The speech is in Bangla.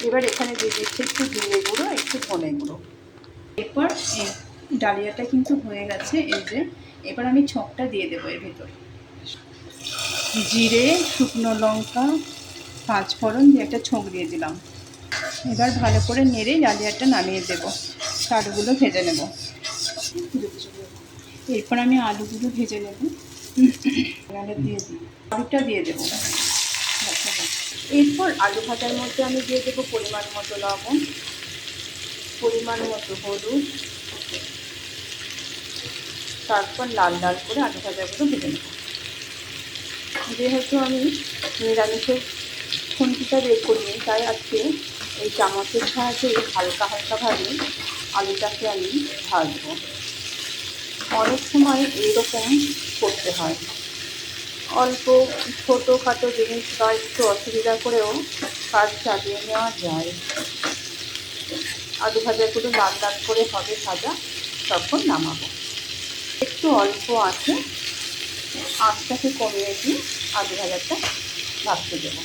এবার এখানে দিয়ে দিচ্ছি একটু জিরে গুঁড়ো, একটু ধনে গুঁড়ো। এরপর এই ডালিয়াটা কিন্তু হয়ে গেছে। এই যে এবার আমি ছকটা দিয়ে দেবো এর ভিতর। জিরে, শুকনো লঙ্কা, পাঁচফোড়ন দিয়ে একটা ছোঁক দিয়ে দিলাম। এবার ভালো করে নেড়ে ডালিয়াটা নামিয়ে দেবো। আলুগুলো ভেজে নেব। এরপর আমি আলুগুলো ভেজে নেব। দিয়ে দিই, আলুটা দিয়ে দেবো। এরপর আলু ভাজার মধ্যে আমি দিয়ে দেবো পরিমাণ মতো লবণ, পরিমাণ মতো হলুদ, তারপর লাল লাল করে আলু ভাজাগুলো ভেজে নেব। যেহেতু আমি নিরামিষের খুন্তিটা বের করিনি, তাই আজকে এই চামচের সাহায্যে হালকা হালকাভাবে আলুটাকে আমি ভাজবো। অনেক সময় এইরকম করতে হয়, অল্প ছোটোখাটো জিনিস বা একটু অসুবিধা করেও কাজ চালিয়ে নেওয়া যায়। আলু ভাজাগুলো লাল লাল করে হবে ভাজা, তখন নামাবো। একটু অল্প আছে, আঁচটাকে কমিয়ে দিয়ে আলু ভাজাটা ভাজতে দেবো।